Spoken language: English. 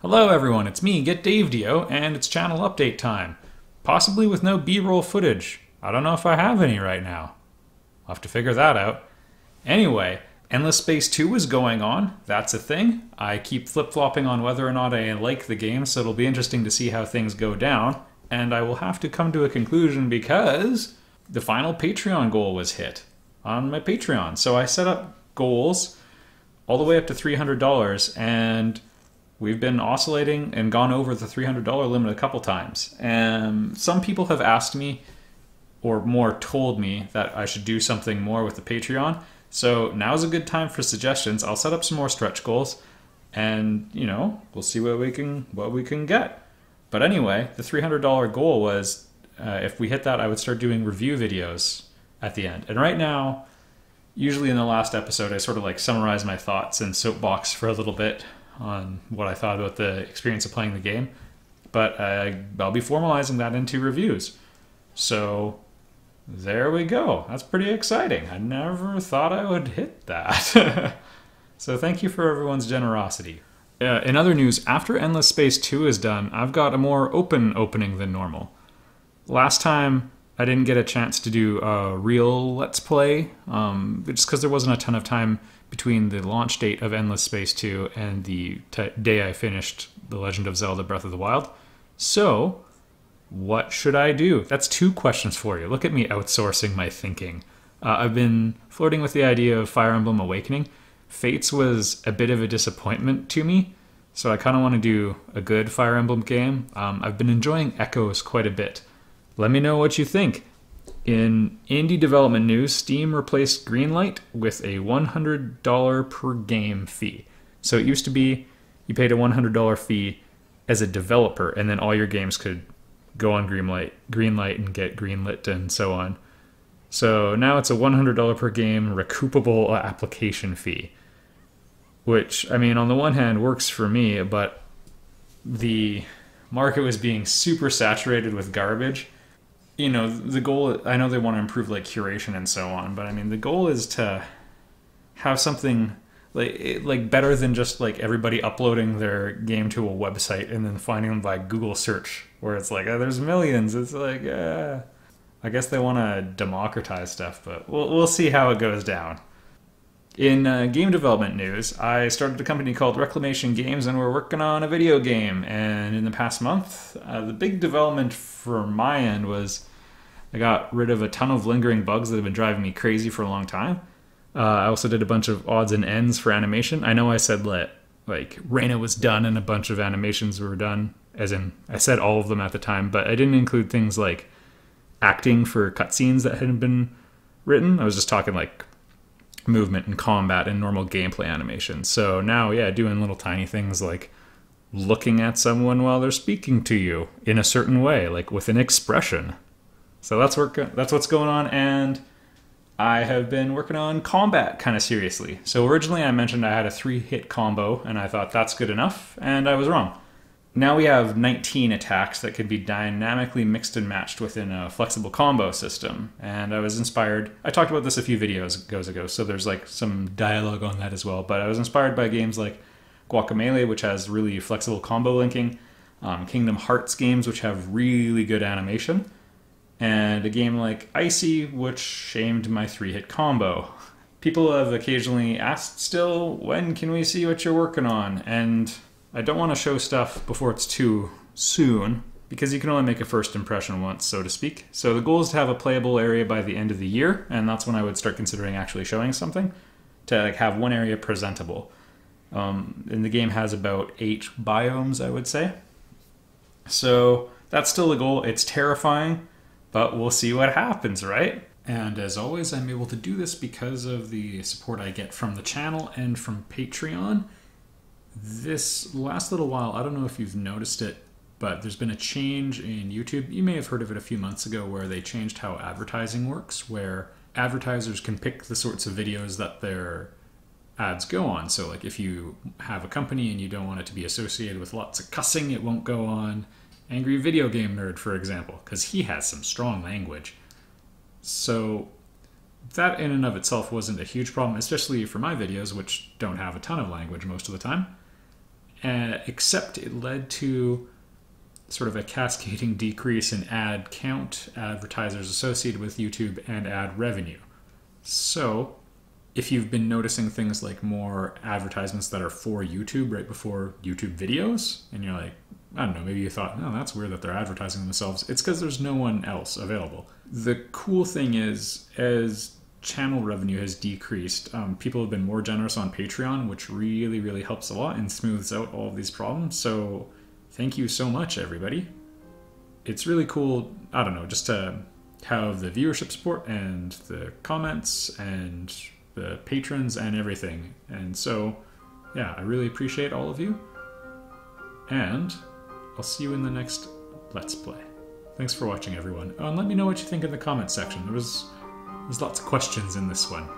Hello everyone, it's me, Get Dave Dio, and it's channel update time. Possibly with no B-roll footage. I don't know if I have any right now. I'll have to figure that out. Anyway, Endless Space 2 is going on. That's a thing. I keep flip-flopping on whether or not I like the game, so it'll be interesting to see how things go down. And I will have to come to a conclusion because the final Patreon goal was hit on my Patreon. So I set up goals all the way up to $300, and we've been oscillating and gone over the $300 limit a couple times. And some people have asked me, or more told me, that I should do something more with the Patreon. So now's a good time for suggestions. I'll set up some more stretch goals, and we'll see what we can get. But anyway, the $300 goal was, if we hit that, I would start doing review videos at the end. And right now, usually in the last episode, I sort of like summarize my thoughts and soapbox for a little bit on what I thought about the experience of playing the game. But I'll be formalizing that into reviews. So there we go. That's pretty exciting. I never thought I would hit that. So thank you for everyone's generosity. In other news, after Endless Space 2 is done, I've got a more open opening than normal. Last time, I didn't get a chance to do a real Let's Play, just because there wasn't a ton of time between the launch date of Endless Space 2 and the day I finished The Legend of Zelda Breath of the Wild. So, what should I do? That's two questions for you. Look at me outsourcing my thinking. I've been flirting with the idea of Fire Emblem Awakening. Fates was a bit of a disappointment to me, so I kind of want to do a good Fire Emblem game. I've been enjoying Echoes quite a bit. Let me know what you think. In indie development news, Steam replaced Greenlight with a $100 per game fee. So it used to be you paid a $100 fee as a developer, and then all your games could go on Greenlight and get greenlit and so on. So now it's a $100 per game recoupable application fee, which, I mean, on the one hand works for me, but the market was being super saturated with garbage. The goal, I know they want to improve like curation and so on, but I mean, the goal is to have something like better than just like everybody uploading their game to a website and then finding them by Google search, where it's like, oh, there's millions. It's like, I guess they want to democratize stuff, but we'll see how it goes down. In game development news, I started a company called Reclamation Games, and we're working on a video game. And in the past month, the big development for my end was I got rid of a ton of lingering bugs that have been driving me crazy for a long time. I also did a bunch of odds and ends for animation. I know I said like Reina was done and a bunch of animations were done, as in I said all of them at the time, but I didn't include things like acting for cutscenes that hadn't been written. I was just talking like movement and combat and normal gameplay animation. So now, yeah, doing little tiny things like looking at someone while they're speaking to you in a certain way, like with an expression. So that's what's going on, and I have been working on combat kind of seriously. So originally I mentioned I had a 3-hit combo, and I thought that's good enough, and I was wrong. Now we have 19 attacks that can be dynamically mixed and matched within a flexible combo system. And I was inspired, I talked about this a few videos ago, so there's like some dialogue on that as well, but I was inspired by games like Guacamelee, which has really flexible combo linking, Kingdom Hearts games, which have really good animation, and a game like Icy, which shamed my 3-hit combo. People have occasionally asked still, when can we see what you're working on? And I don't want to show stuff before it's too soon, because you can only make a first impression once, so to speak. So the goal is to have a playable area by the end of the year, and that's when I would start considering actually showing something, to like have one area presentable. And the game has about 8 biomes, I would say. So that's still the goal. It's terrifying, but we'll see what happens, right? And as always, I'm able to do this because of the support I get from the channel and from Patreon. This last little while, I don't know if you've noticed it, but there's been a change in YouTube. You may have heard of it a few months ago, where they changed how advertising works, where advertisers can pick the sorts of videos that their ads go on. So like if you have a company and you don't want it to be associated with lots of cussing, it won't go on Angry Video Game Nerd, for example, because he has some strong language. So that in and of itself wasn't a huge problem, especially for my videos, which don't have a ton of language most of the time. except it led to sort of a cascading decrease in ad count, advertisers associated with YouTube, and ad revenue. So if you've been noticing things like more advertisements that are for YouTube right before YouTube videos, and you're like, I don't know, maybe you thought, oh, that's weird that they're advertising themselves. It's because there's no one else available. The cool thing is, as channel revenue has decreased, people have been more generous on Patreon, which really, really helps a lot and smooths out all of these problems. So thank you so much, everybody. It's really cool, I don't know, just to have the viewership support and the comments and the patrons and everything. And so, yeah, I really appreciate all of you. And I'll see you in the next Let's Play. Thanks for watching, everyone. Oh, and let me know what you think in the comments section. There's lots of questions in this one.